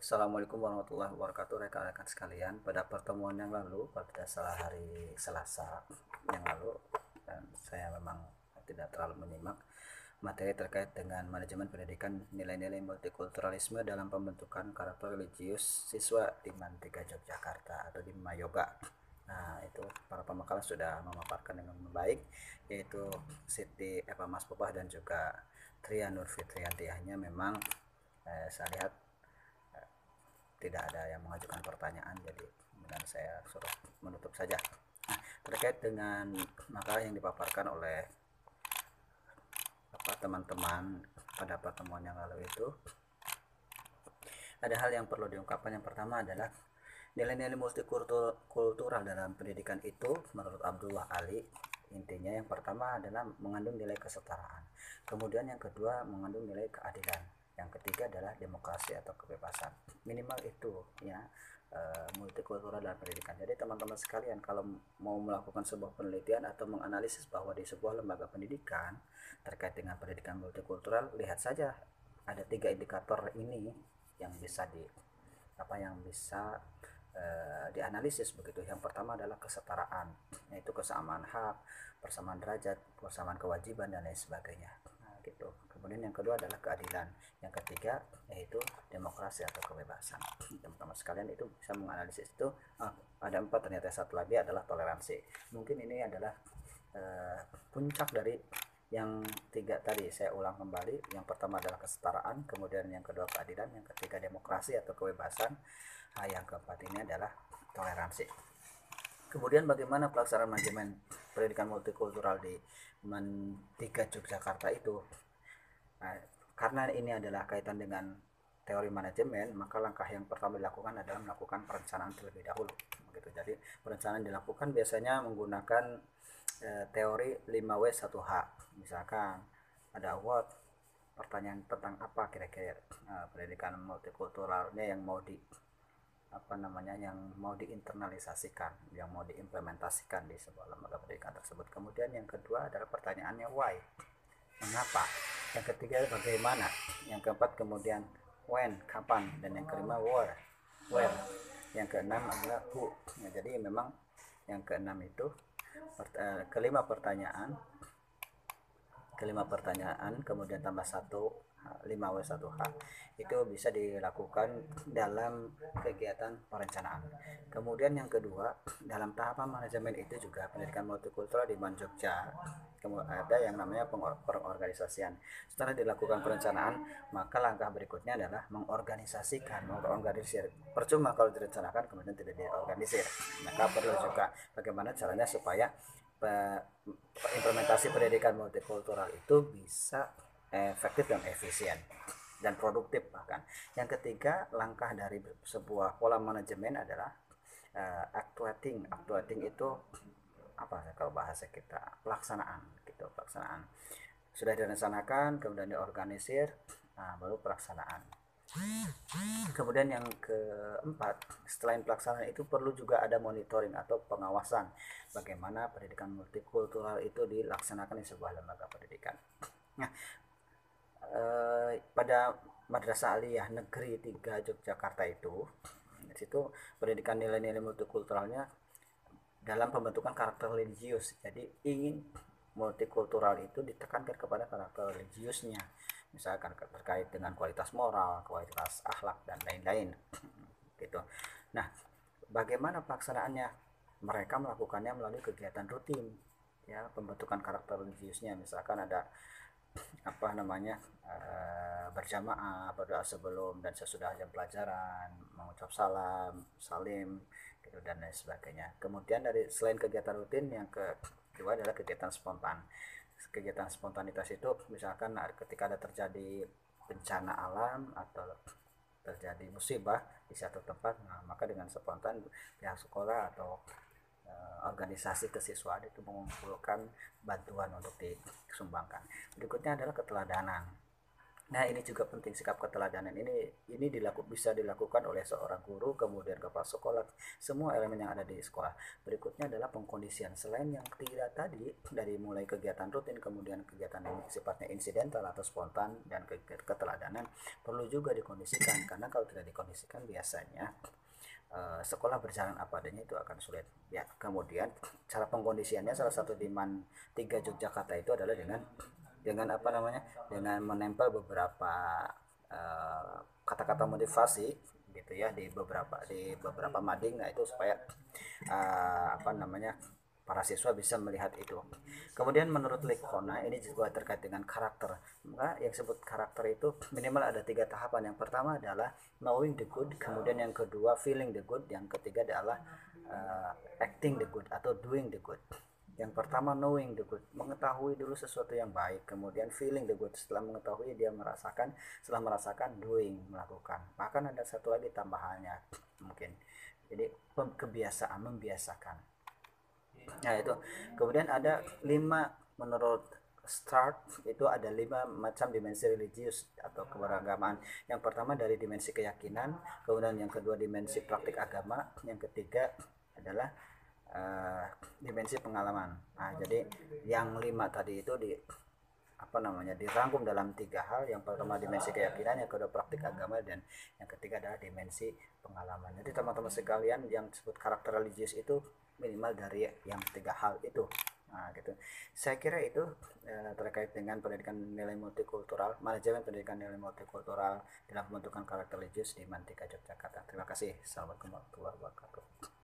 Assalamualaikum warahmatullahi wabarakatuh rekan-rekan sekalian. Pada pertemuan yang lalu, pada salah hari Selasa yang lalu, dan saya memang tidak terlalu menyimak materi terkait dengan manajemen pendidikan nilai-nilai multikulturalisme dalam pembentukan karakter religius siswa di Mantika Yogyakarta atau di Mayoga. Nah, itu para pemakalan sudah memaparkan dengan baik, yaitu Siti Eva Mas Popah dan juga Tria Nur Fitrianti. Hanya memang saya lihat tidak ada yang mengajukan pertanyaan, jadi kemudian saya suruh menutup saja. Nah, terkait dengan makalah yang dipaparkan oleh teman-teman pada pertemuan yang lalu itu, ada hal yang perlu diungkapkan. Yang pertama adalah nilai-nilai multikultural dalam pendidikan itu menurut Abdullah Ali, intinya yang pertama adalah mengandung nilai kesetaraan, kemudian yang kedua mengandung nilai keadilan, yang ketiga adalah demokrasi atau kebebasan. Minimal itu ya, multikultural dalam pendidikan. Jadi teman-teman sekalian, kalau mau melakukan sebuah penelitian atau menganalisis bahwa di sebuah lembaga pendidikan terkait dengan pendidikan multikultural, lihat saja ada 3 indikator ini yang bisa dianalisis begitu. Yang pertama adalah kesetaraan, yaitu kesamaan hak, persamaan derajat, persamaan kewajiban dan lain sebagainya. Nah, gitu. Kemudian yang kedua adalah keadilan. Yang ketiga yaitu demokrasi atau kebebasan. Teman-teman sekalian itu bisa menganalisis itu. Ada 4, ternyata satu lagi adalah toleransi. Mungkin ini adalah puncak dari yang 3 tadi. Saya ulang kembali, yang pertama adalah kesetaraan, kemudian yang kedua keadilan, yang ketiga demokrasi atau kebebasan, yang keempat ini adalah toleransi. Kemudian bagaimana pelaksanaan manajemen pendidikan multikultural di Mantika Yogyakarta itu? Nah, karena ini adalah kaitan dengan teori manajemen, maka langkah yang pertama dilakukan adalah melakukan perencanaan terlebih dahulu. Begitu. Jadi perencanaan dilakukan biasanya menggunakan teori 5W1H. Misalkan ada award, pertanyaan tentang apa kira-kira pendidikan multikulturalnya yang mau diinternalisasikan, yang mau diimplementasikan di sebuah lembaga pendidikan tersebut. Kemudian yang kedua adalah pertanyaannya why, mengapa. Yang ketiga bagaimana. Yang keempat kemudian when, kapan. Dan yang kelima where. Yang keenam adalah who. Ya, jadi memang yang keenam itu kelima pertanyaan kemudian tambah 5W1H itu bisa dilakukan dalam kegiatan perencanaan. Kemudian yang kedua, dalam tahapan manajemen itu juga pendidikan multikultural di Jogja ada yang namanya pengorganisasian. Setelah dilakukan perencanaan, maka langkah berikutnya adalah mengorganisir. Percuma kalau direncanakan kemudian tidak diorganisir. Maka perlu juga bagaimana caranya supaya implementasi pendidikan multikultural itu bisa efektif dan efisien dan produktif bahkan. Yang ketiga, langkah dari sebuah pola manajemen adalah actuating itu apa kalau bahasa kita, pelaksanaan gitu. Pelaksanaan sudah direncanakan kemudian diorganisir, baru pelaksanaan. Kemudian yang keempat, selain pelaksanaan itu perlu juga ada monitoring atau pengawasan bagaimana pendidikan multikultural itu dilaksanakan di sebuah lembaga pendidikan. Nah, pada Madrasah Aliyah Negeri 3 Yogyakarta itu, di situ pendidikan nilai-nilai multikulturalnya dalam pembentukan karakter religius. Jadi ingin multikultural itu ditekankan kepada karakter religiusnya, misalkan terkait dengan kualitas moral, kualitas akhlak dan lain-lain gitu. Nah, bagaimana pelaksanaannya? Mereka melakukannya melalui kegiatan rutin ya, pembentukan karakter religiusnya. Misalkan ada berjamaah, berdoa sebelum dan sesudah jam pelajaran, mengucap salam, salim gitu dan lain sebagainya. Kemudian selain kegiatan rutin, yang kedua adalah kegiatan spontan. Kegiatan spontanitas itu misalkan ketika ada terjadi bencana alam atau terjadi musibah di satu tempat, maka dengan spontan pihak sekolah atau organisasi kesiswaan itu mengumpulkan bantuan untuk disumbangkan. Berikutnya adalah keteladanan. Nah, ini juga penting, sikap keteladanan ini bisa dilakukan oleh seorang guru, kemudian kepala sekolah, semua elemen yang ada di sekolah. Berikutnya adalah pengkondisian. Selain yang tiga tadi, dari mulai kegiatan rutin, kemudian kegiatan yang sifatnya insidental atau spontan, dan keteladanan, perlu juga dikondisikan. Karena kalau tidak dikondisikan, biasanya sekolah berjalan apa adanya itu akan sulit. Ya, kemudian cara pengkondisiannya salah satu di Man 3 Yogyakarta itu adalah dengan apa namanya, dengan menempel beberapa kata-kata motivasi gitu ya di beberapa mading. Nah, itu supaya apa namanya, para siswa bisa melihat itu. Kemudian menurut Lekona ini juga terkait dengan karakter. Maka yang disebut karakter itu minimal ada tiga tahapan. Yang pertama adalah knowing the good, kemudian yang kedua feeling the good, yang ketiga adalah acting the good atau doing the good. Yang pertama knowing the good, mengetahui dulu sesuatu yang baik, kemudian feeling the good, setelah mengetahui dia merasakan, setelah merasakan doing, melakukan. Bahkan ada satu lagi tambahannya mungkin, jadi kebiasaan, membiasakan. Nah, itu kemudian ada 5 menurut Start itu ada 5 macam dimensi religius atau keberagamaan. Yang pertama dari dimensi keyakinan, kemudian yang kedua dimensi praktik agama, yang ketiga adalah dimensi pengalaman. Nah, jadi yang 5 tadi itu apa namanya, dirangkum dalam 3 hal. Yang pertama dimensi keyakinan, yang kedua praktik agama, dan yang ketiga adalah dimensi pengalaman. Jadi teman-teman sekalian, yang disebut karakter religius itu minimal dari yang 3 hal itu. Nah, gitu. Saya kira itu terkait dengan pendidikan nilai multikultural, manajemen pendidikan nilai multikultural dalam pembentukan karakter religius di Mantika Yogyakarta. Terima kasih. Assalamualaikum warahmatullahi wabarakatuh.